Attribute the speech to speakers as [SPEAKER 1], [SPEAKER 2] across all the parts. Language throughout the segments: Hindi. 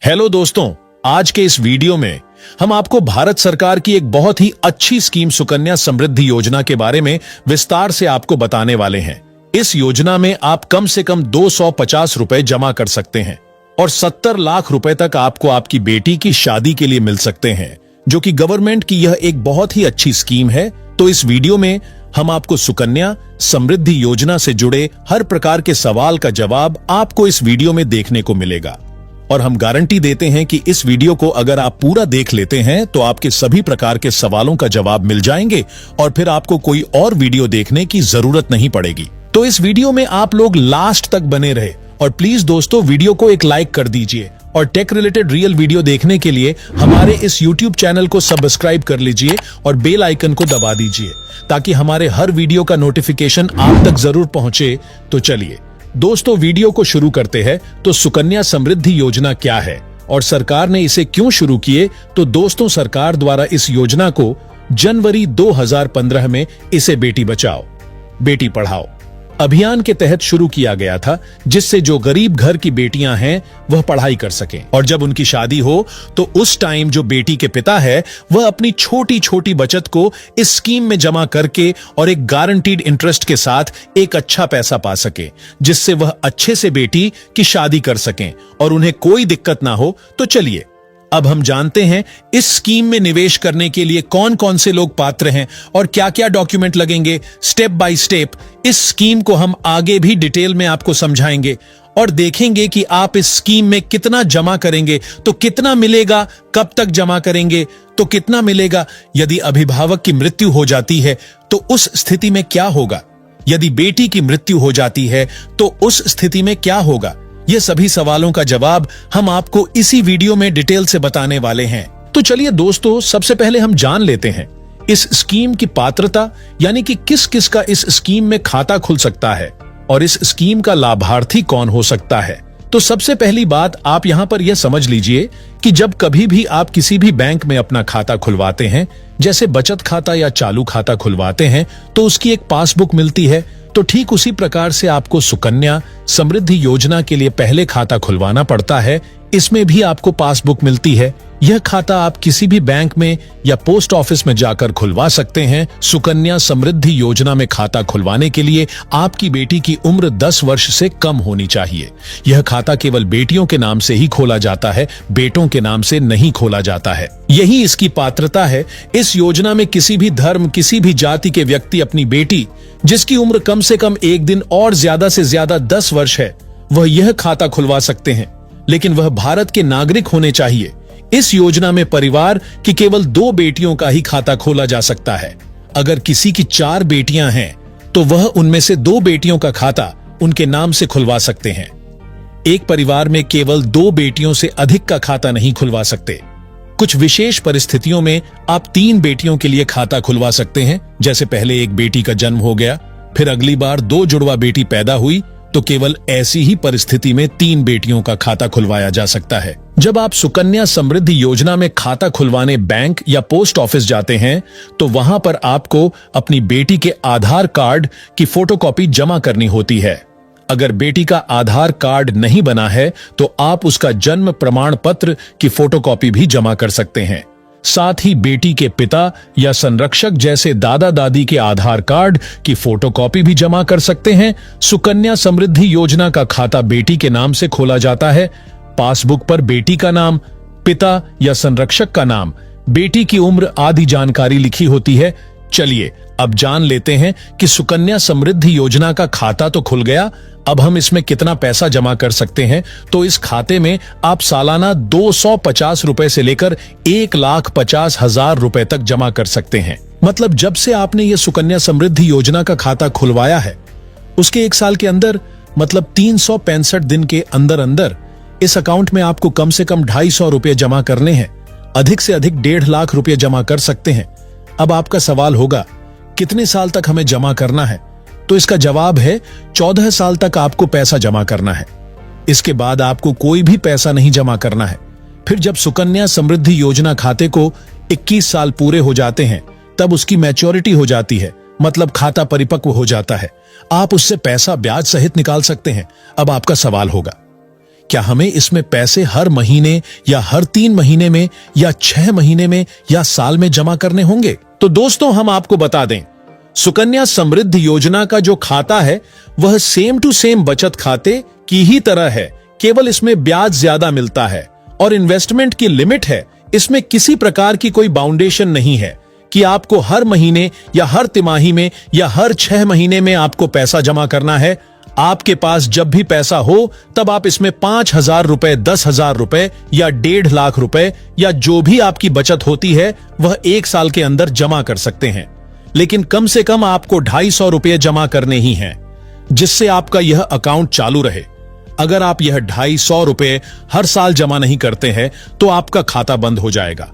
[SPEAKER 1] हेलो दोस्तों, आज के इस वीडियो में हम आपको भारत सरकार की एक बहुत ही अच्छी स्कीम सुकन्या समृद्धि योजना के बारे में विस्तार से आपको बताने वाले हैं। इस योजना में आप कम से कम 250 रुपए जमा कर सकते हैं और 70 लाख रुपए तक आपको आपकी बेटी की शादी के लिए मिल सकते हैं, जो कि गवर्नमेंट की यह एक बहुत ही अच्छी स्कीम है। तो इस वीडियो में हम आपको सुकन्या समृद्धि योजना से जुड़े हर प्रकार के सवाल का जवाब आपको इस वीडियो में देखने को मिलेगा और हम गारंटी देते हैं कि इस वीडियो को अगर आप पूरा देख लेते हैं तो आपके सभी प्रकार के सवालों का जवाब मिल जाएंगे और फिर आपको कोई और वीडियो देखने की जरूरत नहीं पड़ेगी। तो इस वीडियो में आप लोग लास्ट तक बने रहे और प्लीज दोस्तों वीडियो को एक लाइक कर दीजिए और टेक रिलेटेड रियल वीडियो देखने के लिए हमारे इस यूट्यूब चैनल को सब्सक्राइब कर लीजिए और बेल आइकन को दबा दीजिए ताकि हमारे हर वीडियो का नोटिफिकेशन आप तक जरूर पहुंचे। तो चलिए दोस्तों वीडियो को शुरू करते हैं। तो सुकन्या समृद्धि योजना क्या है और सरकार ने इसे क्यों शुरू किए? तो दोस्तों सरकार द्वारा इस योजना को जनवरी 2015 में इसे बेटी बचाओ बेटी पढ़ाओ अभियान के तहत शुरू किया गया था, जिससे जो गरीब घर की बेटियां हैं वह पढ़ाई कर सकें और जब उनकी शादी हो तो उस टाइम जो बेटी के पिता है वह अपनी छोटी छोटी बचत को इस स्कीम में जमा करके और एक गारंटीड इंटरेस्ट के साथ एक अच्छा पैसा पा सके, जिससे वह अच्छे से बेटी की शादी कर सकें और उन्हें कोई दिक्कत ना हो। तो चलिए अब हम जानते हैं इस स्कीम में निवेश करने के लिए कौन कौन से लोग पात्र हैं और क्या क्या डॉक्यूमेंट लगेंगे। स्टेप बाय स्टेप इस स्कीम को हम आगे भी डिटेल में आपको समझाएंगे और देखेंगे कि आप इस स्कीम में कितना जमा करेंगे तो कितना मिलेगा, कब तक जमा करेंगे तो कितना मिलेगा, यदि अभिभावक की मृत्यु हो जाती है तो उस स्थिति में क्या होगा, यदि बेटी की मृत्यु हो जाती है तो उस स्थिति में क्या होगा। ये सभी सवालों का जवाब हम आपको इसी वीडियो में डिटेल से बताने वाले हैं। तो चलिए दोस्तों सबसे पहले हम जान लेते हैं इस स्कीम की पात्रता, यानी कि किस किस का इस स्कीम में खाता खुल सकता है और इस स्कीम का लाभार्थी कौन हो सकता है। तो सबसे पहली बात आप यहां पर यह समझ लीजिए कि जब कभी भी आप किसी भी बैंक में अपना खाता खुलवाते हैं, जैसे बचत खाता या चालू खाता खुलवाते हैं, तो उसकी एक पासबुक मिलती है। तो ठीक उसी प्रकार से आपको सुकन्या समृद्धि योजना के लिए पहले खाता खुलवाना पड़ता है। इसमें भी आपको पासबुक मिलती है। यह खाता आप किसी भी बैंक में या पोस्ट ऑफिस में जाकर खुलवा सकते हैं। सुकन्या समृद्धि योजना में खाता खुलवाने के लिए आपकी बेटी की उम्र 10 वर्ष से कम होनी चाहिए। यह खाता केवल बेटियों के नाम से ही खोला जाता है, बेटों के नाम से नहीं खोला जाता है। यही इसकी पात्रता है। इस योजना में किसी भी धर्म, किसी भी जाति के व्यक्ति अपनी बेटी जिसकी उम्र कम से कम एक दिन और ज्यादा से ज्यादा 10 वर्ष है, वह यह खाता खुलवा सकते हैं, लेकिन वह भारत के नागरिक होने चाहिए। इस योजना में परिवार की केवल 2 बेटियों का ही खाता खोला जा सकता है। अगर किसी की 4 बेटियां हैं तो वह उनमें से 2 बेटियों का खाता उनके नाम से खुलवा सकते हैं। एक परिवार में केवल 2 बेटियों से अधिक का खाता नहीं खुलवा सकते। कुछ विशेष परिस्थितियों में आप 3 बेटियों के लिए खाता खुलवा सकते हैं, जैसे पहले एक बेटी का जन्म हो गया, फिर अगली बार 2 जुड़वा बेटी पैदा हुई, तो केवल ऐसी ही परिस्थिति में 3 बेटियों का खाता खुलवाया जा सकता है। जब आप सुकन्या समृद्धि योजना में खाता खुलवाने बैंक या पोस्ट ऑफिस जाते हैं तो वहां पर आपको अपनी बेटी के आधार कार्ड की फोटोकॉपी जमा करनी होती है। अगर बेटी का आधार कार्ड नहीं बना है तो आप उसका जन्म प्रमाण पत्र की फोटोकॉपी भी जमा कर सकते हैं। साथ ही बेटी के पिता या संरक्षक जैसे दादा दादी के आधार कार्ड की फोटोकॉपी भी जमा कर सकते हैं। सुकन्या समृद्धि योजना का खाता बेटी के नाम से खोला जाता है। पासबुक पर बेटी का नाम, पिता या संरक्षक का नाम, बेटी की उम्र आदि जानकारी लिखी होती है। चलिए अब जान लेते हैं कि सुकन्या समृद्धि योजना का खाता तो खुल गया, अब हम इसमें कितना पैसा जमा कर सकते हैं। तो इस खाते में आप सालाना 250 रुपए से लेकर 1,50,000 रुपए तक जमा कर सकते हैं। मतलब जब से आपने ये सुकन्या समृद्धि योजना का खाता खुलवाया है उसके 1 साल के अंदर, मतलब 365 दिन के अंदर अंदर इस अकाउंट में आपको कम से कम 250 रुपए जमा करने हैं। अधिक से अधिक 1.5 लाख रुपए जमा कर सकते हैं। अब आपका सवाल होगा कितने साल तक हमें जमा करना है? तो इसका जवाब है 14 साल तक आपको पैसा जमा करना है। इसके बाद आपको कोई भी पैसा नहीं जमा करना है। फिर जब सुकन्या समृद्धि योजना खाते को 21 साल पूरे हो जाते हैं तब उसकी मैच्योरिटी हो जाती है, मतलब खाता परिपक्व हो जाता है। आप उससे पैसा ब्याज सहित निकाल सकते हैं। अब आपका सवाल होगा क्या हमें इसमें पैसे हर महीने या हर 3 महीने में या 6 महीने में या साल में जमा करने होंगे? तो दोस्तों हम आपको बता दें, सुकन्या समृद्धि योजना का जो खाता है वह सेम टू सेम बचत खाते की ही तरह है, केवल इसमें ब्याज ज्यादा मिलता है और इन्वेस्टमेंट की लिमिट है। इसमें किसी प्रकार की कोई बाउंडेशन नहीं है कि आपको हर महीने या हर तिमाही में या हर 6 महीने में आपको पैसा जमा करना है। आपके पास जब भी पैसा हो तब आप इसमें 5,000 रुपए, 10,000 रुपए या 1.5 लाख रुपए या जो भी आपकी बचत होती है वह 1 साल के अंदर जमा कर सकते हैं। लेकिन कम से कम आपको 250 रुपए जमा करने ही हैं, जिससे आपका यह अकाउंट चालू रहे। अगर आप यह 250 रुपए हर साल जमा नहीं करते हैं तो आपका खाता बंद हो जाएगा।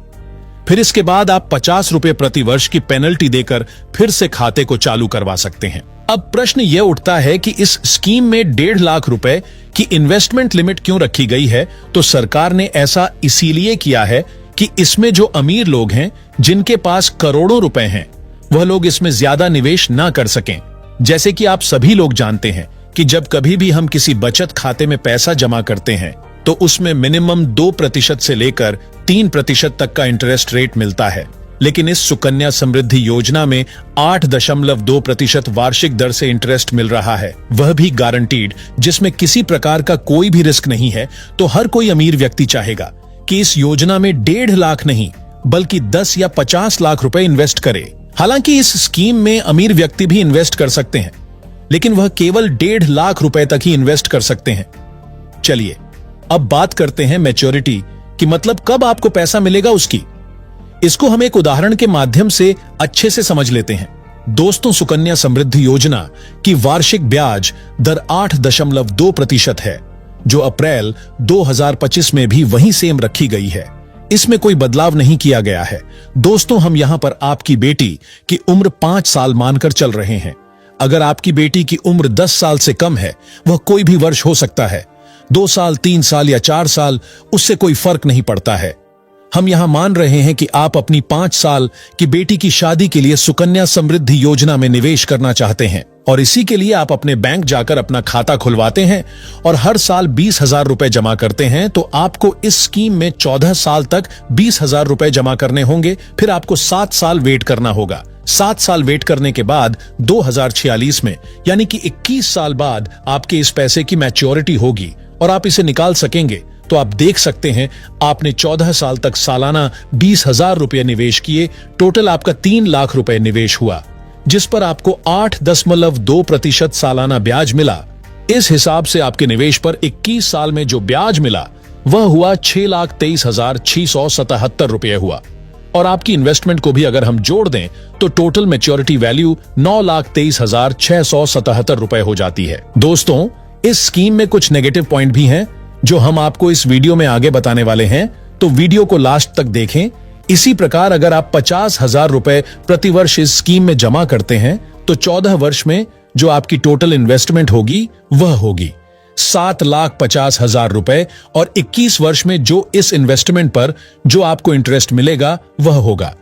[SPEAKER 1] फिर इसके बाद आप 50 रुपए प्रति वर्ष की पेनल्टी देकर फिर से खाते को चालू करवा सकते हैं। अब प्रश्न यह उठता है कि इस स्कीम में 1.5 लाख रुपए की इन्वेस्टमेंट लिमिट क्यों रखी गई है? तो सरकार ने ऐसा इसीलिए किया है कि इसमें जो अमीर लोग हैं, जिनके पास करोड़ों रुपए हैं, वह लोग इसमें ज्यादा निवेश ना कर सकें। जैसे कि आप सभी लोग जानते हैं कि जब कभी भी हम किसी बचत खाते में पैसा जमा करते हैं तो उसमें मिनिमम 2% से लेकर 3% तक का इंटरेस्ट रेट मिलता है। लेकिन इस सुकन्या समृद्धि योजना में 8.2% वार्षिक दर से इंटरेस्ट मिल रहा है, वह भी गारंटीड, जिसमें किसी प्रकार का कोई भी रिस्क नहीं है। तो हर कोई अमीर व्यक्ति चाहेगा कि इस योजना में 1.5 लाख नहीं बल्कि 10 या 50 लाख रुपए इन्वेस्ट करे। हालांकि इस स्कीम में अमीर व्यक्ति भी इन्वेस्ट कर सकते हैं, लेकिन वह केवल 1.5 लाख रुपए तक ही इन्वेस्ट कर सकते हैं। चलिए अब बात करते हैं मैच्योरिटी की, मतलब कब आपको पैसा मिलेगा उसकी। इसको हम एक उदाहरण के माध्यम से अच्छे से समझ लेते हैं। दोस्तों, सुकन्या समृद्धि योजना की वार्षिक ब्याज दर 8.2% है, जो अप्रैल 2025 में भी वही सेम रखी गई है। इसमें कोई बदलाव नहीं किया गया है। दोस्तों, हम यहां पर आपकी बेटी की उम्र 5 साल मानकर चल रहे हैं। अगर आपकी बेटी की उम्र 10 साल से कम है, वह कोई भी वर्ष हो सकता है, 2 साल, 3 साल या 4 साल, उससे कोई फर्क नहीं पड़ता है। हम यहां मान रहे हैं कि आप अपनी 5 साल की बेटी की शादी के लिए सुकन्या समृद्धि योजना में निवेश करना चाहते हैं और इसी के लिए आप अपने बैंक जाकर अपना खाता खुलवाते हैं और हर साल 20,000 रुपए जमा करते हैं। तो आपको इस स्कीम में 14 साल तक 20,000 रुपए जमा करने होंगे। फिर आपको 7 साल वेट करना होगा। 7 साल वेट करने के बाद 2046 में यानी कि 21 साल बाद आपके इस पैसे की मैच्योरिटी होगी और आप इसे निकाल सकेंगे। तो आप देख सकते हैं, आपने 14 साल तक सालाना 20,000 रुपए निवेश किए, टोटल आपका 3 लाख रुपए निवेश हुआ, जिस पर आपको 8.2% सालाना ब्याज मिला। इस हिसाब से आपके निवेश पर 21 साल में जो ब्याज मिला वह हुआ 6,23,677 रुपए हुआ। और आपकी इन्वेस्टमेंट को भी अगर हम जोड़ दें तो टोटल मैच्योरिटी वैल्यू 9,23,677 रुपए हो जाती है। दोस्तों, इस स्कीम में कुछ नेगेटिव पॉइंट भी हैं जो हम आपको इस वीडियो में आगे बताने वाले हैं, तो वीडियो को लास्ट तक देखें। इसी प्रकार अगर आप 50,000 रुपए प्रति वर्ष इस स्कीम में जमा करते हैं तो 14 वर्ष में जो आपकी टोटल इन्वेस्टमेंट होगी वह होगी 7,50,000 रुपए और 21 वर्ष में जो इस इन्वेस्टमेंट पर जो आपको इंटरेस्ट मिलेगा वह होगा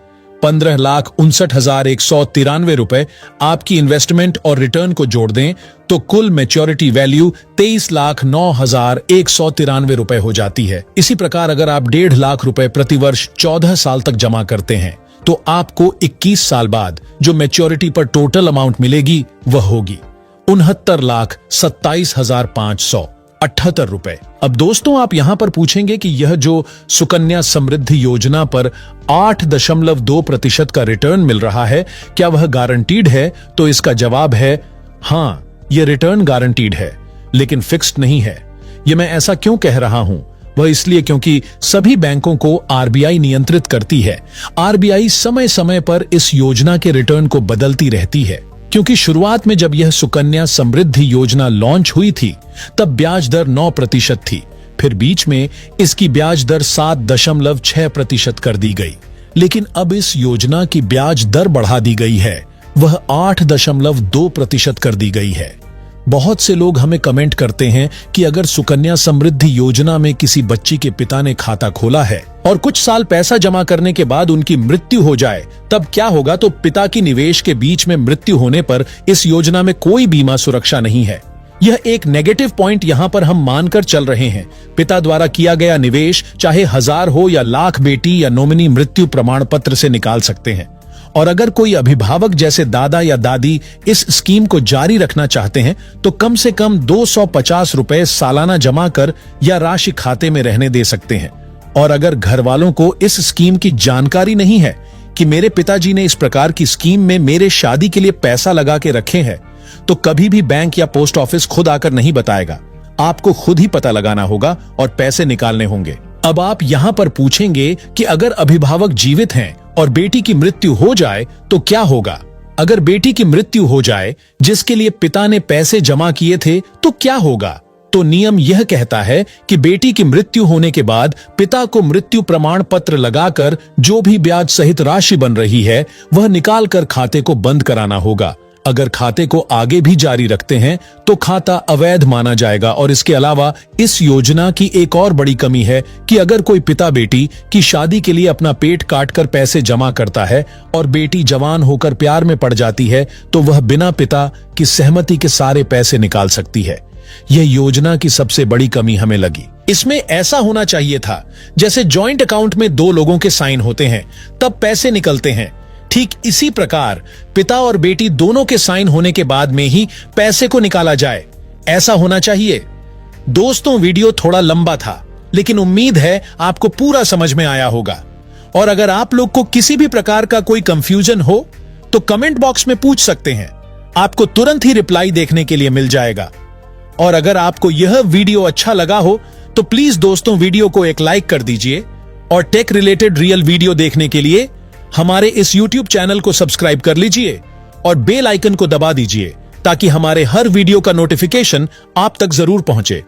[SPEAKER 1] 15,59,193 रुपए। आपकी इन्वेस्टमेंट और रिटर्न को जोड़ दें तो कुल मैच्योरिटी वैल्यू 23,09,193 रुपए हो जाती है। इसी प्रकार अगर आप 1.5 लाख रुपए प्रति वर्ष 14 साल तक जमा करते हैं तो आपको 21 साल बाद जो मैच्योरिटी पर टोटल अमाउंट मिलेगी वह होगी 69,27,578 रुपए। अब दोस्तों, आप यहां पर पूछेंगे कि यह जो सुकन्या समृद्धि योजना पर 8.2% का रिटर्न मिल रहा है, क्या वह गारंटीड है? तो इसका जवाब है हां, यह रिटर्न गारंटीड है, लेकिन फिक्स्ड नहीं है। यह मैं ऐसा क्यों कह रहा हूं? वह इसलिए क्योंकि सभी बैंकों को आरबीआई नियंत्रित करती है। आरबीआई समय समय पर इस योजना के रिटर्न को बदलती रहती है, क्योंकि शुरुआत में जब यह सुकन्या समृद्धि योजना लॉन्च हुई थी तब ब्याज दर 9% थी। फिर बीच में इसकी ब्याज दर 7.6% कर दी गई, लेकिन अब इस योजना की ब्याज दर बढ़ा दी गई है, वह 8.2% कर दी गई है। बहुत से लोग हमें कमेंट करते हैं कि अगर सुकन्या समृद्धि योजना में किसी बच्ची के पिता ने खाता खोला है और कुछ साल पैसा जमा करने के बाद उनकी मृत्यु हो जाए तब क्या होगा? तो पिता की निवेश के बीच में मृत्यु होने पर इस योजना में कोई बीमा सुरक्षा नहीं है। यह एक नेगेटिव पॉइंट यहां पर हम मानकर चल रहे हैं। पिता द्वारा किया गया निवेश चाहे 1000 हो या लाख बेटी या नॉमिनी मृत्यु प्रमाण पत्र से निकाल सकते हैं। और अगर कोई अभिभावक जैसे दादा या दादी इस स्कीम को जारी रखना चाहते हैं तो कम से कम 250 रुपए सालाना जमा कर या राशि खाते में रहने दे सकते हैं। और अगर घर वालों को इस स्कीम की जानकारी नहीं है कि मेरे पिताजी ने इस प्रकार की स्कीम में मेरे शादी के लिए पैसा लगा के रखे हैं, तो कभी भी बैंक या पोस्ट ऑफिस खुद आकर नहीं बताएगा। आपको खुद ही पता लगाना होगा और पैसे निकालने होंगे। अब आप यहां पर पूछेंगे कि अगर अभिभावक जीवित हैं और बेटी की मृत्यु हो जाए तो क्या होगा? अगर बेटी की मृत्यु हो जाए जिसके लिए पिता ने पैसे जमा किए थे तो क्या होगा? तो नियम यह कहता है कि बेटी की मृत्यु होने के बाद पिता को मृत्यु प्रमाण पत्र लगाकर जो भी ब्याज सहित राशि बन रही है वह निकाल कर खाते को बंद कराना होगा। अगर खाते को आगे भी जारी रखते हैं तो खाता अवैध माना जाएगा। और इसके अलावा इस योजना की एक और बड़ी कमी है कि अगर कोई पिता बेटी की शादी के लिए अपना पेट काटकर पैसे जमा करता है और बेटी जवान होकर प्यार में पड़ जाती है तो वह बिना पिता की सहमति के सारे पैसे निकाल सकती है। यह योजना की सबसे बड़ी कमी हमें लगी। इसमें ऐसा होना चाहिए था जैसे जॉइंट अकाउंट में 2 लोगों के साइन होते हैं तब पैसे निकलते हैं, ठीक इसी प्रकार पिता और बेटी दोनों के साइन होने के बाद में ही पैसे को निकाला जाए, ऐसा होना चाहिए। दोस्तों, वीडियो थोड़ा लंबा था लेकिन उम्मीद है आपको पूरा समझ में आया होगा। और अगर आप लोग को किसी भी प्रकार का कोई कंफ्यूजन हो तो कमेंट बॉक्स में पूछ सकते हैं, आपको तुरंत ही रिप्लाई देखने के लिए मिल जाएगा। और अगर आपको यह वीडियो अच्छा लगा हो तो प्लीज दोस्तों वीडियो को एक लाइक कर दीजिए और टेक रिलेटेड रियल वीडियो देखने के लिए हमारे इस YouTube चैनल को सब्सक्राइब कर लीजिए और बेल आइकन को दबा दीजिए ताकि हमारे हर वीडियो का नोटिफिकेशन आप तक जरूर पहुंचे।